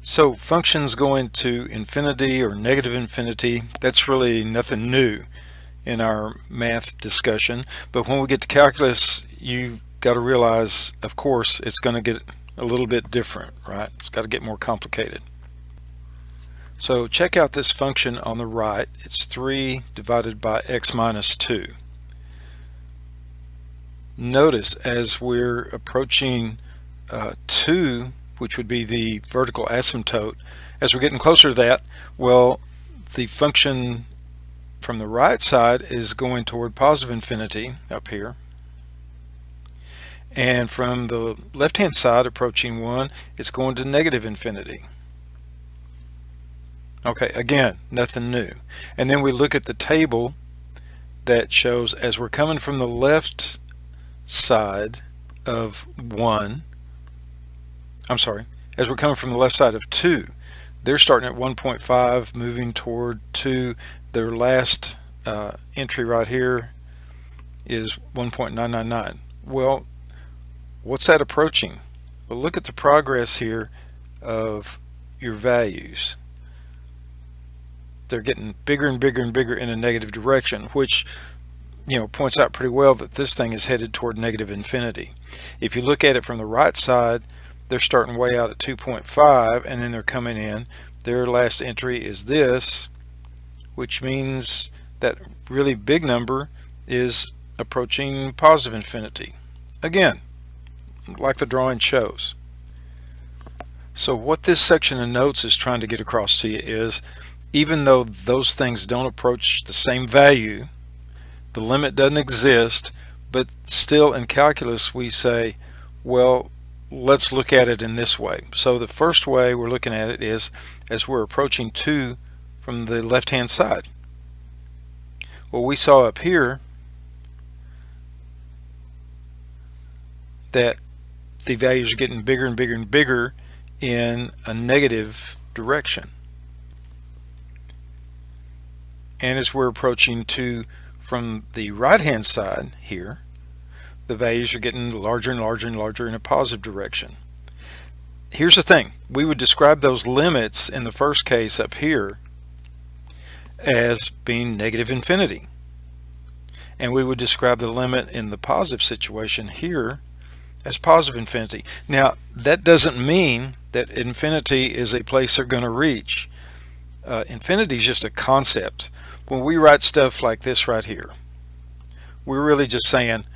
So functions going to infinity or negative infinity, that's really nothing new in our math discussion. But when we get to calculus, you've got to realize, of course, it's going to get a little bit different, right? It's got to get more complicated. So check out this function on the right. It's 3 divided by x minus 2. Notice as we're approaching 2, which would be the vertical asymptote, as we're getting closer to that, well, the function from the right side is going toward positive infinity up here. And from the left-hand side, approaching 1, it's going to negative infinity. Okay, again, nothing new. And then we look at the table that shows as we're coming from the left side of 1, as we're coming from the left side of 2, they're starting at 1.5, moving toward 2. Their last entry right here is 1.999. Well, what's that approaching? Well, look at the progress here of your values. They're getting bigger and bigger and bigger in a negative direction, which points out pretty well that this thing is headed toward negative infinity. If you look at it from the right side, they're starting way out at 2.5, and then they're coming in. Their last entry is this, which means that really big number is approaching positive infinity. Again, like the drawing shows. So what this section of notes is trying to get across to you is, even though those things don't approach the same value, the limit doesn't exist, but still in calculus we say, well, let's look at it in this way. So the first way we're looking at it is as we're approaching 2 from the left-hand side. Well, we saw up here that the values are getting bigger and bigger and bigger in a negative direction. And as we're approaching 2 from the right-hand side here, the values are getting larger and larger and larger in a positive direction. Here's the thing. We would describe those limits in the first case up here as being negative infinity. And we would describe the limit in the positive situation here as positive infinity. Now, that doesn't mean that infinity is a place they're going to reach. Infinity is just a concept. When we write stuff like this right here, we're really just saying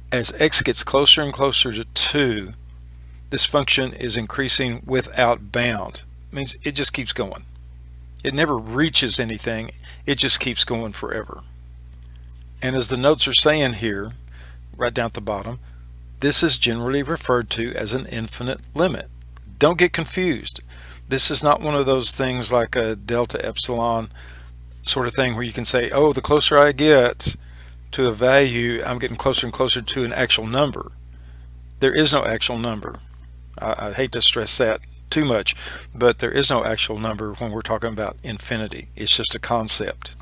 as x gets closer and closer to 2, this function is increasing without bound. It means it just keeps going. It never reaches anything. It just keeps going forever. And as the notes are saying here, right down at the bottom, this is generally referred to as an infinite limit. Don't get confused. This is not one of those things like a delta epsilon sort of thing where you can say, oh, the closer I get to a value, I'm getting closer and closer to an actual number. There is no actual number. I hate to stress that too much, but there is no actual number when we're talking about infinity. It's just a concept.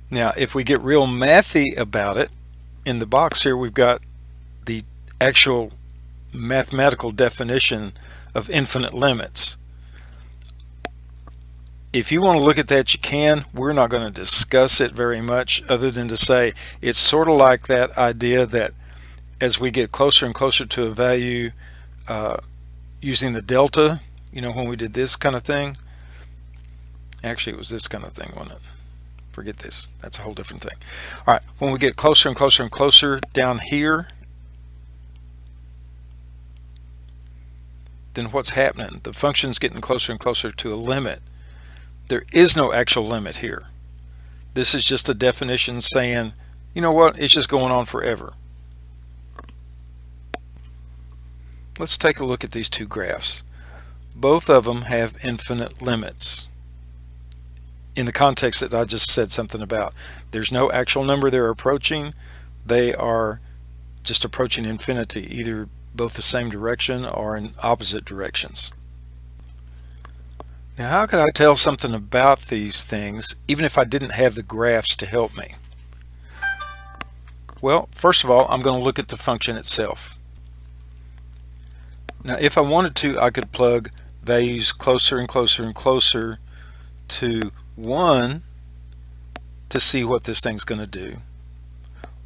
Now, if we get real mathy about it, in the box here we've got the actual mathematical definition of infinite limits. If you want to look at that, you can. We're not going to discuss it very much other than to say it's sort of like that idea that as we get closer and closer to a value using the delta, when we did this kind of thing. Actually, it was this kind of thing, wasn't it? Forget this. That's a whole different thing. All right, when we get closer and closer and closer down here, then what's happening? The function's getting closer and closer to a limit. There is no actual limit here. This is just a definition saying, you know what, it's just going on forever. Let's take a look at these two graphs. Both of them have infinite limits in the context that I just said something about. There's no actual number they're approaching. They are just approaching infinity, either both the same direction or in opposite directions. Now, how could I tell something about these things even if I didn't have the graphs to help me? Well, first of all, I'm going to look at the function itself. Now if I wanted to, I could plug values closer and closer and closer to 1 to see what this thing's going to do.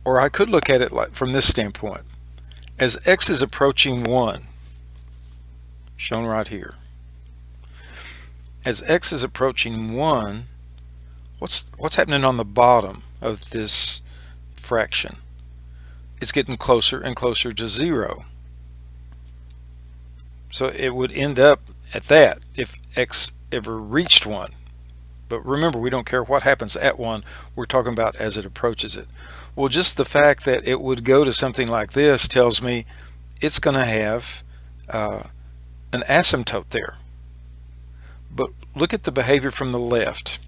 Or I could look at it like from this standpoint. As x is approaching 1, shown right here, as x is approaching 1, what's happening on the bottom of this fraction? It's getting closer and closer to 0. So it would end up at that if x ever reached 1. But remember, we don't care what happens at 1, we're talking about as it approaches it. Well, just the fact that it would go to something like this tells me it's going to have an asymptote there. But look at the behavior from the left.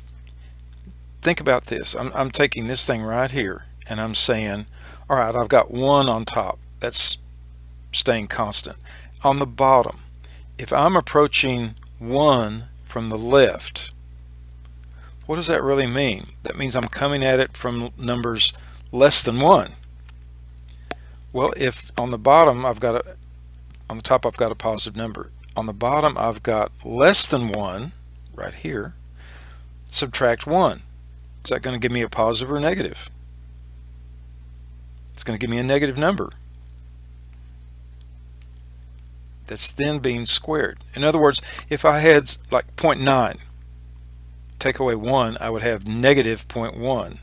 Think about this. I'm taking this thing right here and I'm saying, all right, I've got 1 on top. That's staying constant. On the bottom, if I'm approaching 1 from the left, what does that really mean? That means I'm coming at it from numbers less than 1. Well, if on the bottom on the top I've got a positive number. On the bottom I've got less than 1 right here. Subtract 1. Is that going to give me a positive or negative? It's going to give me a negative number. That's then being squared. In other words, if I had like 0.9, take away 1, I would have negative 0.1.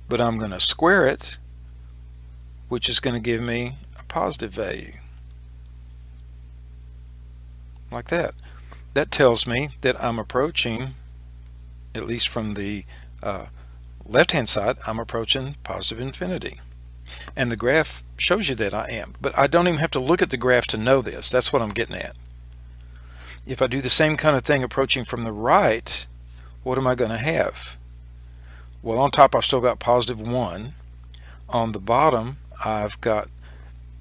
But I'm going to square it, which is going to give me a positive value. Like that. That tells me that I'm approaching, at least from the left-hand side, I'm approaching positive infinity. And the graph shows you that I am. But I don't even have to look at the graph to know this. That's what I'm getting at. If I do the same kind of thing approaching from the right, what am I going to have? Well, on top I've still got positive 1. On the bottom I've got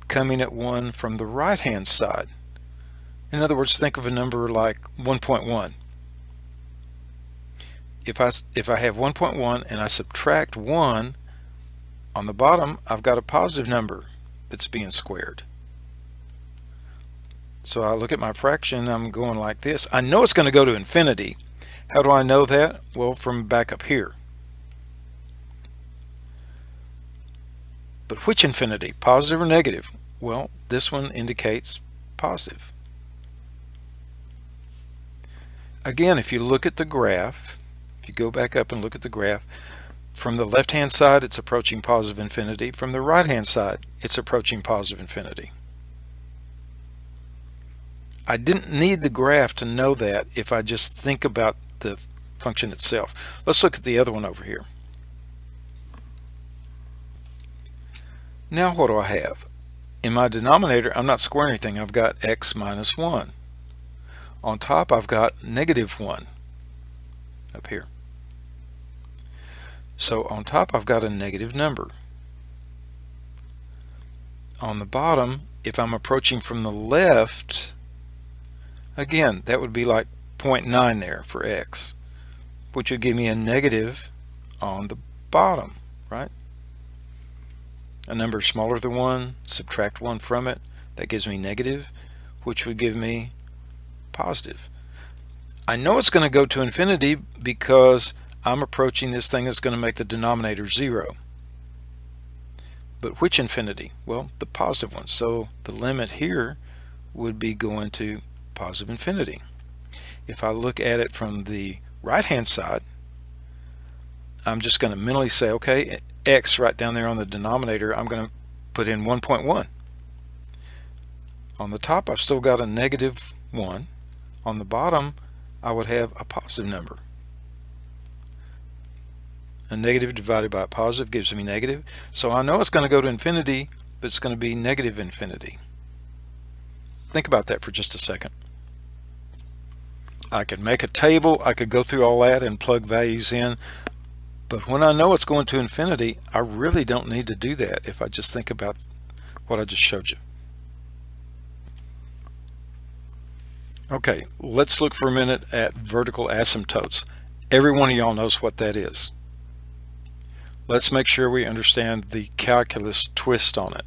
coming at 1 from the right-hand side. In other words, think of a number like 1.1. If I have 1.1 and I subtract 1, on the bottom I've got a positive number that's being squared. So I look at my fraction, I'm going like this. I know it's going to go to infinity. How do I know that? Well, from back up here. But which infinity? Positive or negative? Well, this one indicates positive. Again, if you look at the graph, if you go back up and look at the graph, from the left-hand side it's approaching positive infinity. From the right-hand side it's approaching positive infinity. I didn't need the graph to know that if I just think about the function itself. Let's look at the other one over here. Now what do I have? In my denominator I'm not squaring anything. I've got x minus 1. On top I've got negative 1 up here. So on top I've got a negative number. On the bottom, if I'm approaching from the left, again that would be like 0.9 there for x, which would give me a negative on the bottom, right? A number smaller than 1, subtract 1 from it, that gives me negative, which would give me positive. I know it's going to go to infinity because I'm approaching this thing that's going to make the denominator 0. But which infinity? Well, the positive one. So the limit here would be going to positive infinity. If I look at it from the right-hand side, I'm just going to mentally say, okay, x right down there on the denominator, I'm going to put in 1.1. On the top, I've still got a negative 1. On the bottom, I would have a positive number. A negative divided by a positive gives me negative. So I know it's going to go to infinity, but it's going to be negative infinity. Think about that for just a second. I could make a table, I could go through all that and plug values in, but when I know it's going to infinity, I really don't need to do that if I just think about what I just showed you. Okay, let's look for a minute at vertical asymptotes. Every one of y'all knows what that is. Let's make sure we understand the calculus twist on it.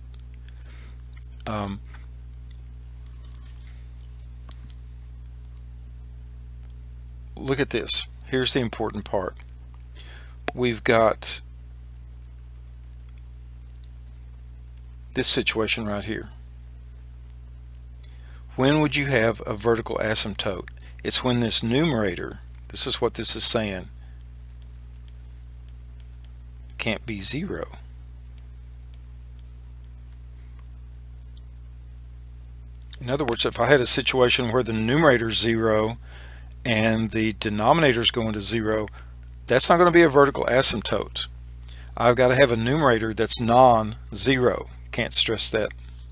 look at this. Here's the important part. We've got this situation right here. When would you have a vertical asymptote? It's when this numerator, this is what this is saying, can't be 0. In other words, if I had a situation where the numerator is 0 and the denominator is going to 0, that's not going to be a vertical asymptote. I've got to have a numerator that's non-zero. Can't stress that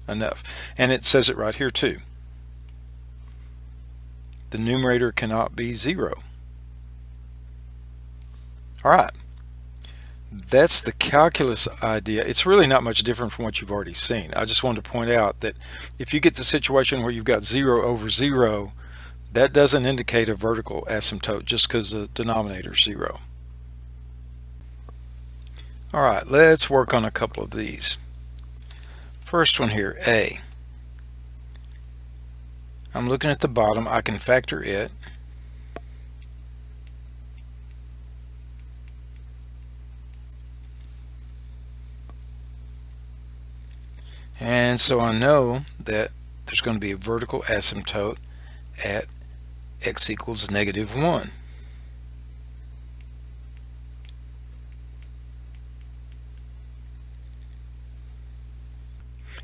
enough. And it says it right here too. The numerator cannot be 0. All right. That's the calculus idea. It's really not much different from what you've already seen. I just wanted to point out that if you get the situation where you've got 0 over 0, that doesn't indicate a vertical asymptote just because the denominator is 0. All right, let's work on a couple of these. First one here, A. I'm looking at the bottom. I can factor it. And so I know that there's going to be a vertical asymptote at x equals -1.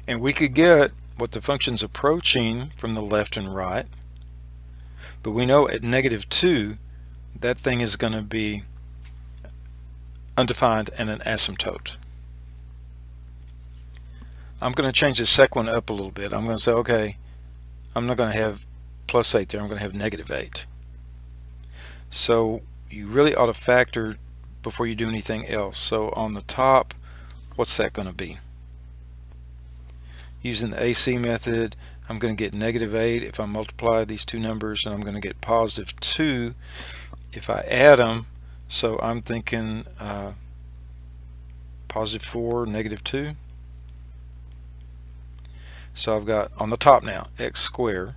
And we could get what the function's approaching from the left and right, but we know at -2 that thing is going to be undefined and an asymptote. I'm going to change the second one up a little bit. I'm going to say, okay, I'm not going to have +8 there, I'm going to have -8. So you really ought to factor before you do anything else. So on the top, what's that going to be? Using the AC method, I'm going to get -8 if I multiply these two numbers, and I'm going to get +2 if I add them. So I'm thinking +4, -2. So I've got on the top now x squared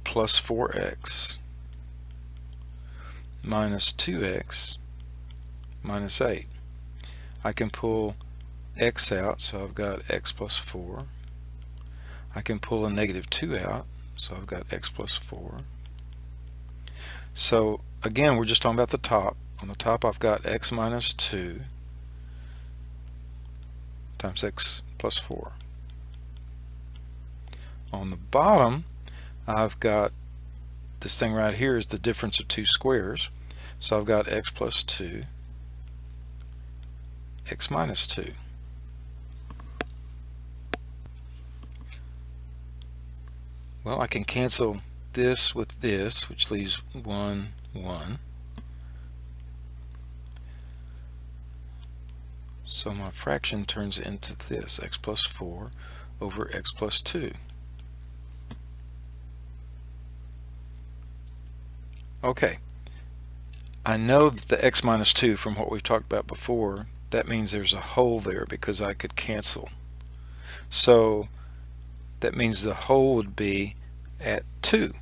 plus 4x minus 2x minus 8. I can pull x out, so I've got x plus 4. I can pull a -2 out, so I've got x plus 4. So again, we're just talking about the top. On the top I've got x minus 2 times x plus 4. On the bottom I've got this thing right here is the difference of two squares, so I've got x plus 2, x minus 2. Well, I can cancel this with this, which leaves 1, 1. So my fraction turns into this, x plus 4 over x plus 2. Okay, I know that the x minus 2 from what we've talked about before, that means there's a hole there because I could cancel. So that means the hole would be at 2.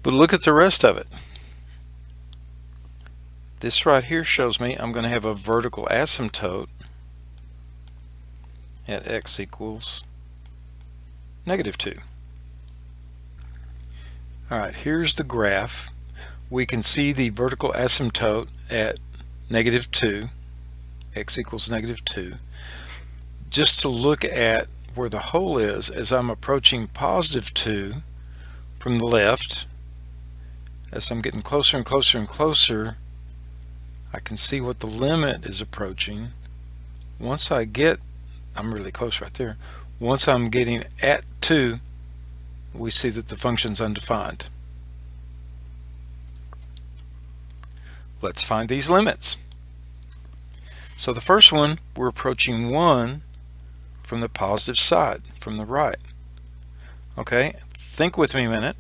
But look at the rest of it. This right here shows me I'm going to have a vertical asymptote at x equals -2. Alright, here's the graph. We can see the vertical asymptote at -2, x equals -2. Just to look at where the hole is, as I'm approaching +2 from the left, as I'm getting closer and closer and closer, I can see what the limit is approaching. Once I get, I'm really close right there, once I'm getting at 2, we see that the function's undefined. Let's find these limits. So the first one, we're approaching 1 from the positive side, from the right. Okay, think with me a minute.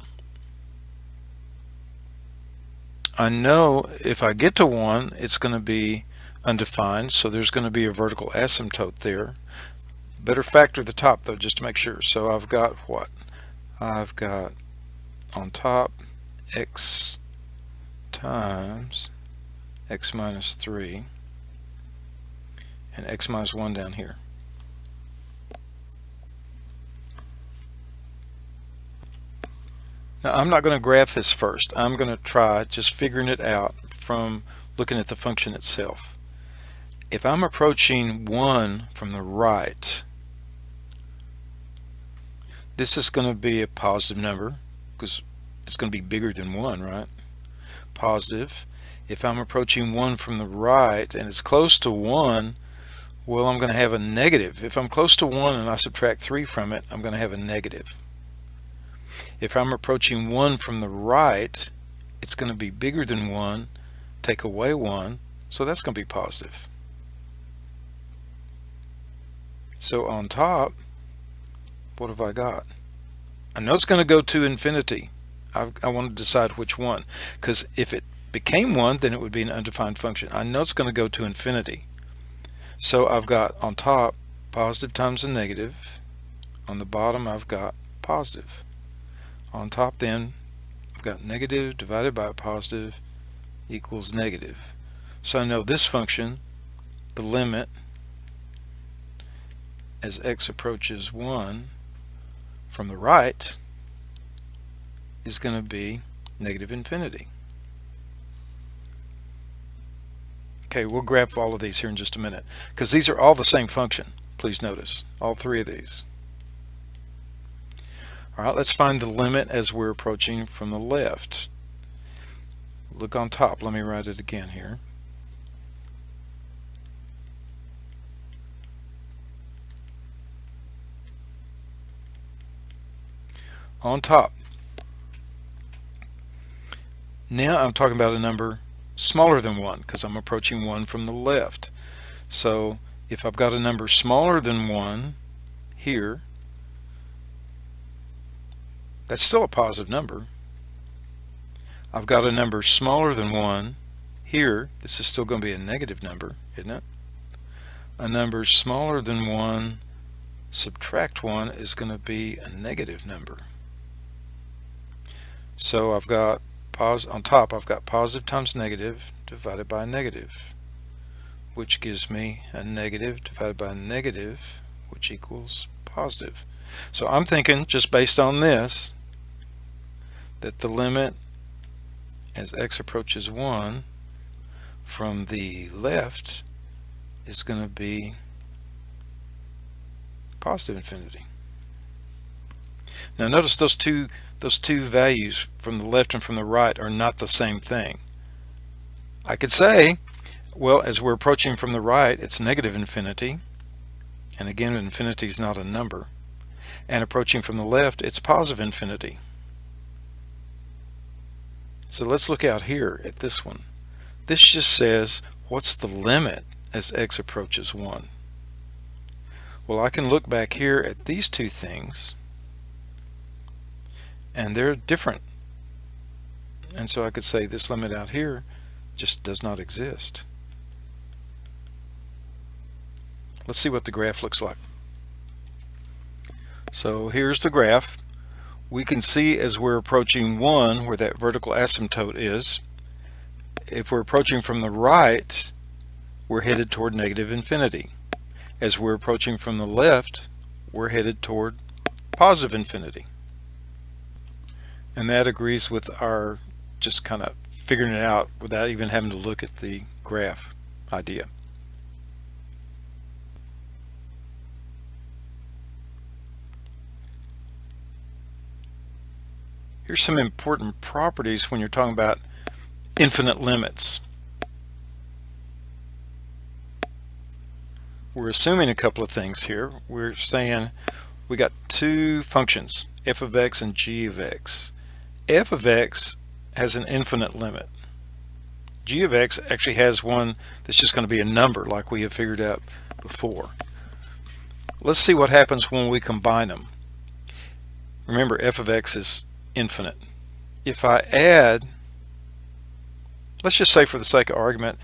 I know if I get to 1, it's going to be undefined, so there's going to be a vertical asymptote there. Better factor the top though, just to make sure. So I've got what? I've got on top x times x minus 3 and x minus 1 down here. Now I'm not going to graph this first. I'm going to try just figuring it out from looking at the function itself. If I'm approaching 1 from the right, this is going to be a positive number because it's going to be bigger than 1, right? Positive. If I'm approaching 1 from the right and it's close to 1, well, I'm going to have a negative. If I'm close to 1 and I subtract 3 from it, I'm going to have a negative. If I'm approaching 1 from the right, it's going to be bigger than 1, take away 1, so that's going to be positive. So on top, what have I got? I know it's going to go to infinity. I want to decide which one, because if it became 1, then it would be an undefined function. I know it's going to go to infinity. So I've got on top positive times a negative. On the bottom I've got positive. On top then I've got negative divided by positive equals negative. So I know this function, the limit as x approaches 1 from the right, is going to be negative infinity. Okay, we'll graph all of these here in just a minute, because these are all the same function. Please notice, all 3 of these. Alright, let's find the limit as we're approaching from the left. Look on top. Let me write it again here. On top. Now I'm talking about a number smaller than 1 because I'm approaching 1 from the left. So if I've got a number smaller than 1 here, that's still a positive number. I've got a number smaller than 1 here. This is still going to be a negative number, isn't it? A number smaller than 1 subtract 1 is going to be a negative number. So I've got on top I've got positive times negative divided by negative, which gives me a negative divided by a negative, which equals positive. So I'm thinking, just based on this, that the limit as x approaches 1 from the left is going to be positive infinity. Now notice those two values from the left and from the right are not the same thing. I could say, well, as we're approaching from the right, it's negative infinity, and again, infinity is not a number, and approaching from the left, it's positive infinity. So let's look out here at this one. This just says, what's the limit as x approaches 1? Well, I can look back here at these two things, and they're different. And so I could say this limit out here just does not exist. Let's see what the graph looks like. So here's the graph. We can see as we're approaching 1 where that vertical asymptote is. If we're approaching from the right, we're headed toward negative infinity. As we're approaching from the left, we're headed toward positive infinity. And that agrees with our just kind of figuring it out without even having to look at the graph idea. Here's some important properties when you're talking about infinite limits. We're assuming a couple of things here. We're saying we got two functions, f of x and g of x. F of x has an infinite limit. G of x actually has one that's just going to be a number like we have figured out before. Let's see what happens when we combine them. Remember, f of x is infinite. If I add Let's just say, for the sake of argument,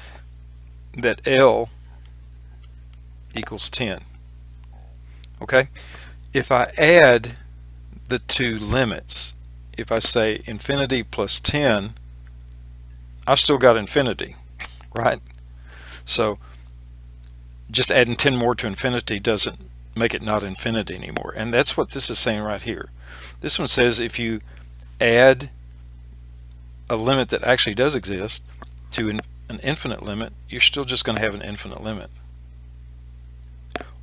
that L equals 10. Okay? If I add the two limits, if I say infinity plus 10, I've still got infinity, right? So just adding 10 more to infinity doesn't make it not infinity anymore. And that's what this is saying right here. This one says if you add a limit that actually does exist to an infinite limit, you're still just going to have an infinite limit.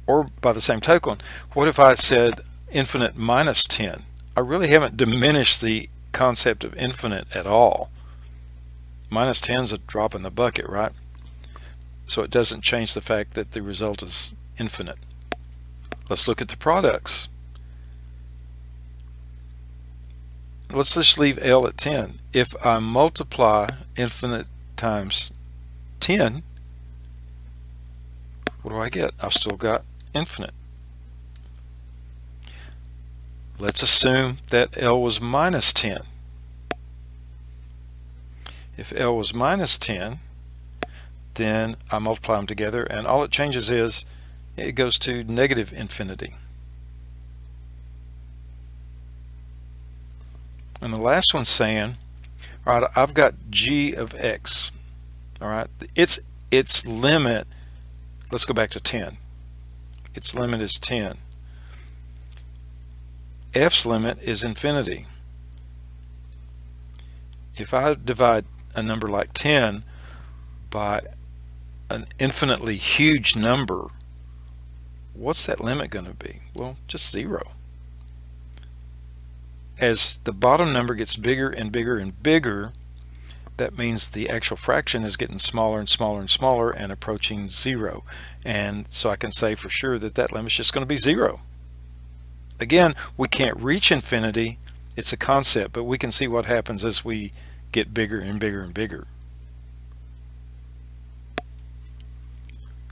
Or by the same token, what if I said infinite minus 10? I really haven't diminished the concept of infinite at all. Minus 10 is a drop in the bucket, right? So it doesn't change the fact that the result is infinite. Let's look at the products. Let's just leave L at 10. If I multiply infinite times 10, what do I get? I've still got infinite. Let's assume that L was minus 10. If L was minus 10, then I multiply them together, and all it changes is it goes to negative infinity. And the last one's saying, all right, I've got g of x. All right, its limit, let's go back to 10. Its limit is 10. F's limit is infinity. If I divide a number like 10 by an infinitely huge number, what's that limit going to be? Well, just 0. As the bottom number gets bigger and bigger and bigger, that means the actual fraction is getting smaller and smaller and smaller and approaching 0. And so I can say for sure that that limit is just going to be 0. Again, we can't reach infinity. It's a concept, but we can see what happens as we get bigger and bigger and bigger.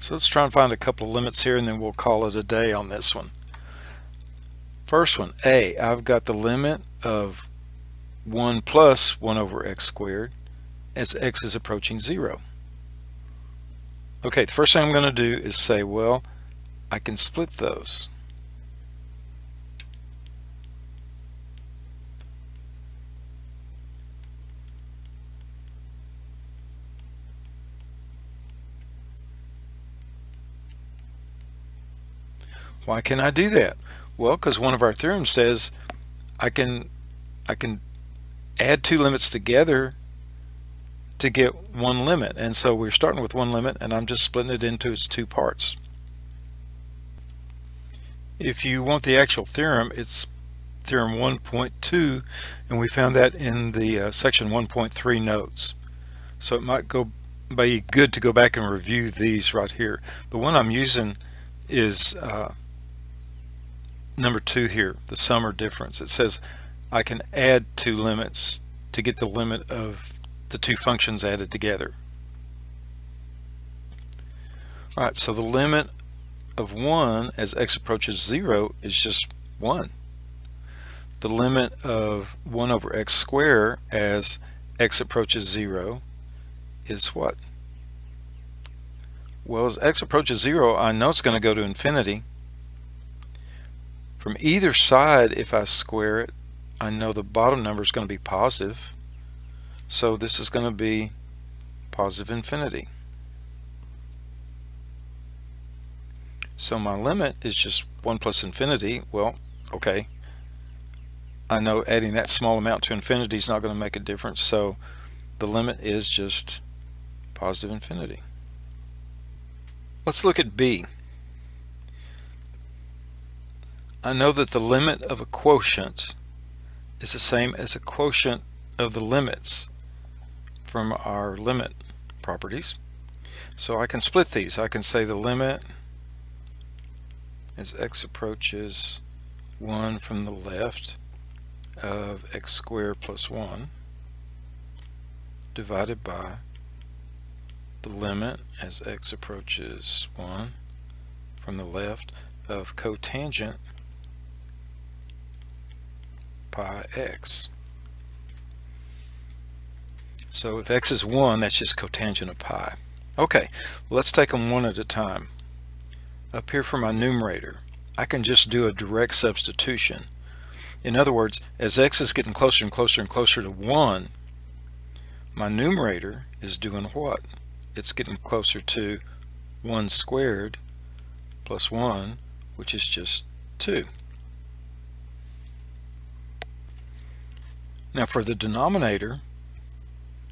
So let's try and find a couple of limits here, and then we'll call it a day on this one. First one, A, I've got the limit of 1 plus 1 over x squared as x is approaching 0. Okay, the first thing I'm going to do is say, well, I can split those. Why can I do that? Well, because one of our theorems says I can add two limits together to get one limit, and so we're starting with one limit and I'm just splitting it into its two parts. If you want the actual theorem, it's theorem 1.2, and we found that in the section 1.3 notes. So it might be good to go back and review these right here. The one I'm using is number 2 here, the sum or difference. It says I can add two limits to get the limit of the two functions added together. Alright, so the limit of 1 as x approaches 0 is just 1. The limit of 1 over x squared as x approaches 0 is what? Well, as x approaches 0, I know it's going to go to infinity. From either side, if I square it, I know the bottom number is going to be positive. So this is going to be positive infinity. So my limit is just 1 plus infinity. Well, okay. I know adding that small amount to infinity is not going to make a difference. So the limit is just positive infinity. Let's look at B. I know that the limit of a quotient is the same as a quotient of the limits from our limit properties. So I can split these. I can say the limit as x approaches 1 from the left of x squared plus 1 divided by the limit as x approaches 1 from the left of cotangent pi x. So if x is 1, that's just cotangent of pi. Okay, let's take them one at a time. Up here for my numerator, I can just do a direct substitution. In other words, as x is getting closer and closer and closer to 1, my numerator is doing what? It's getting closer to 1 squared plus 1, which is just 2. Now for the denominator,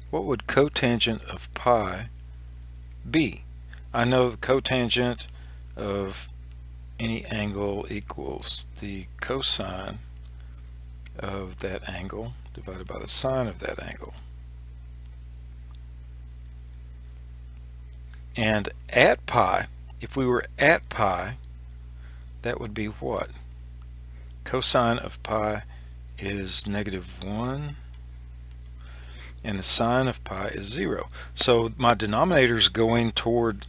what would cotangent of pi be? I know the cotangent of any angle equals the cosine of that angle divided by the sine of that angle. And at pi, if we were at pi, that would be what? Cosine of pi is -1, and the sine of pi is 0. So my denominator is going toward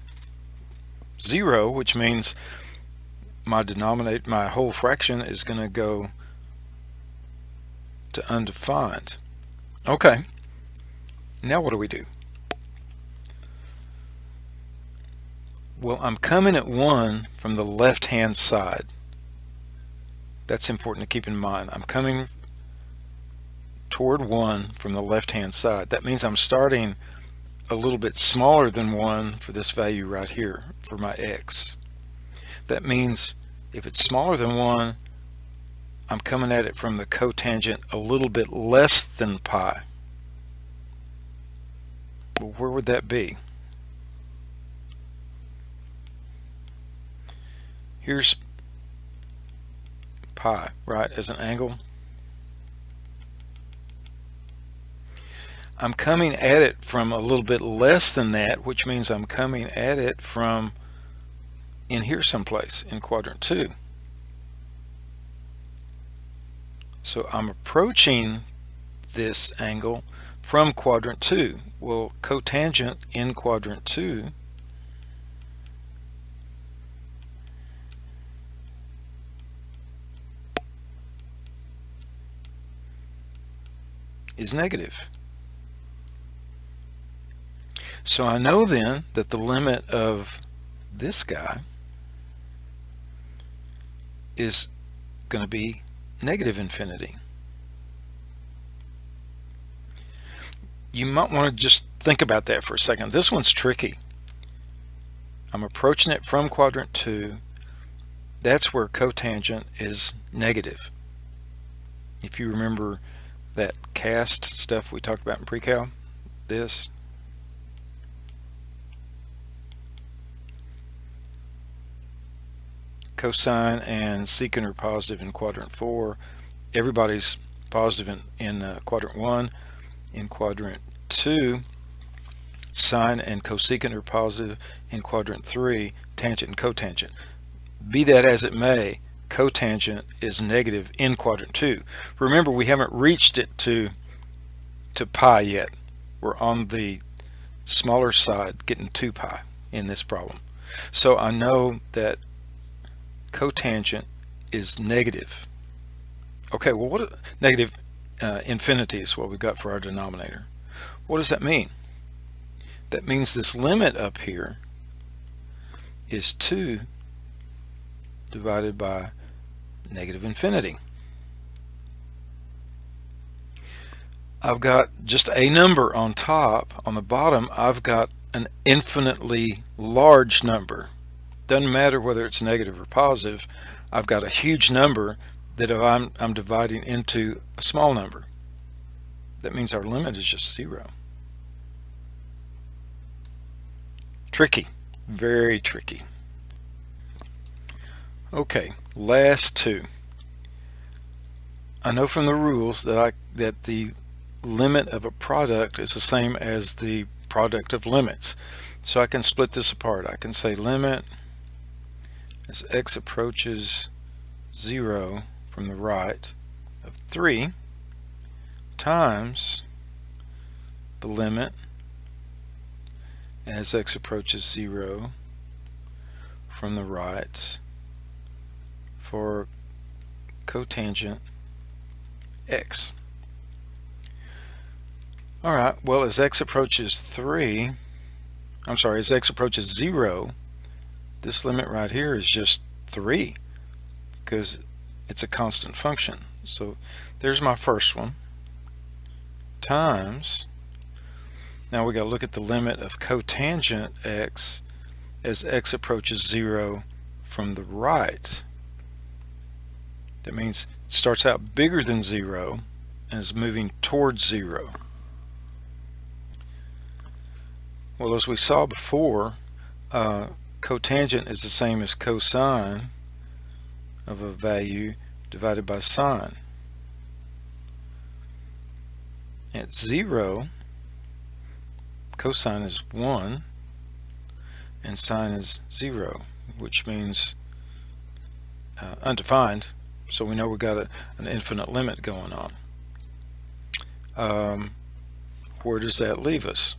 0, which means my whole fraction is going to go to undefined. Okay, now what do we do? Well, I'm coming at 1 from the left-hand side. That's important to keep in mind. I'm coming toward 1 from the left-hand side. That means I'm starting a little bit smaller than 1 for this value right here, for my x. That means if it's smaller than 1, I'm coming at it from the cotangent a little bit less than pi. Well, where would that be? Here's pi, right, as an angle. I'm coming at it from a little bit less than that, which means I'm coming at it from in here someplace, in quadrant 2. So I'm approaching this angle from quadrant 2. Well, cotangent in quadrant 2 is negative. So I know then that the limit of this guy is going to be -infinity. You might want to just think about that for a second. This one's tricky. I'm approaching it from quadrant 2. That's where cotangent is negative. If you remember that cast stuff we talked about in pre-cal, this. Cosine and secant are positive in quadrant 4. Everybody's positive in quadrant 1. In quadrant 2, sine and cosecant are positive. In quadrant 3, tangent and cotangent. Be that as it may, cotangent is negative in quadrant 2. Remember, we haven't reached it to pi yet. We're on the smaller side, getting 2 pi in this problem. So I know that cotangent is negative. Okay, well, what negative infinity is what we've got for our denominator. What does that mean? That means this limit up here is 2 divided by -infinity. I've got just a number on top. On the bottom, I've got an infinitely large number. Doesn't matter whether it's negative or positive. I've got a huge number that I'm dividing into a small number. That means our limit is just 0. Tricky, very tricky. Okay, last two. I know from the rules that the limit of a product is the same as the product of limits. So I can split this apart. I can say limit as x approaches 0 from the right of 3 times the limit as x approaches 0 from the right for cotangent x. All right, well, as x approaches 3, as x approaches 0, this limit right here is just 3 because it's a constant function. So there's my first one, times, now we got to look at the limit of cotangent x as x approaches 0 from the right. That means it starts out bigger than 0 and is moving towards 0. Well, as we saw before, cotangent is the same as cosine of a value divided by sine. At 0, cosine is 1 and sine is 0, which means undefined, so we know we've got an infinite limit going on. Where does that leave us?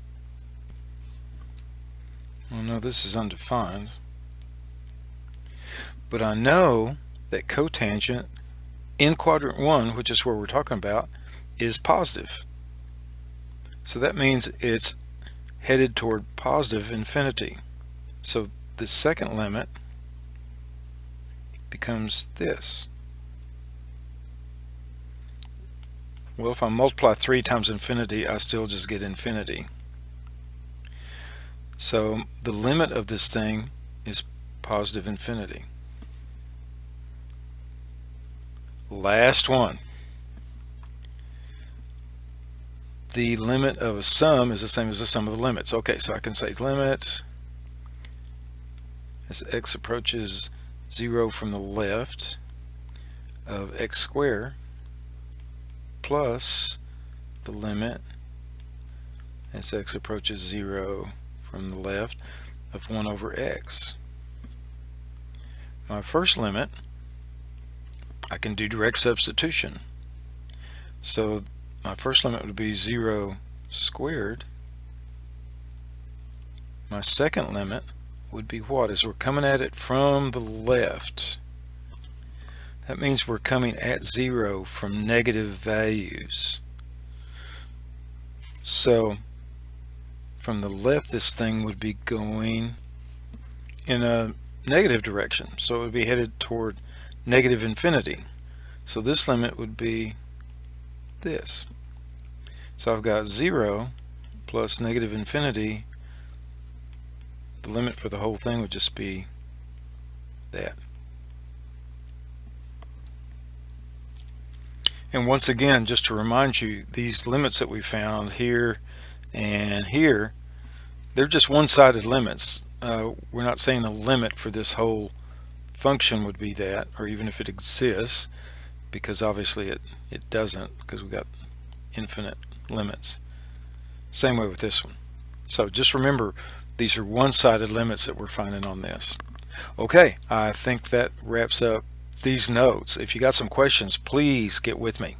Well, no, this is undefined, but I know that cotangent in quadrant 1, which is where we're talking about, is positive. So that means it's headed toward positive infinity. So the second limit becomes this. Well, if I multiply 3 times infinity, I still just get infinity. So the limit of this thing is positive infinity. Last one. The limit of a sum is the same as the sum of the limits. Okay, so I can say limit as x approaches 0 from the left of x squared plus the limit as x approaches 0 from the left of 1 over x. My first limit, I can do direct substitution. So my first limit would be 0 squared. My second limit would be what? As we're coming at it from the left, that means we're coming at 0 from negative values. So from the left, this thing would be going in a negative direction, so it would be headed toward negative infinity. So this limit would be this. So I've got 0 plus negative infinity. The limit for the whole thing would just be that. And once again, just to remind you, these limits that we found here and here, they're just one-sided limits. We're not saying the limit for this whole function would be that, or even if it exists, because obviously it doesn't, because we've got infinite limits. Same way with this one. So just remember, these are one-sided limits that we're finding on this. Okay, I think that wraps up these notes. If you got some questions, please get with me.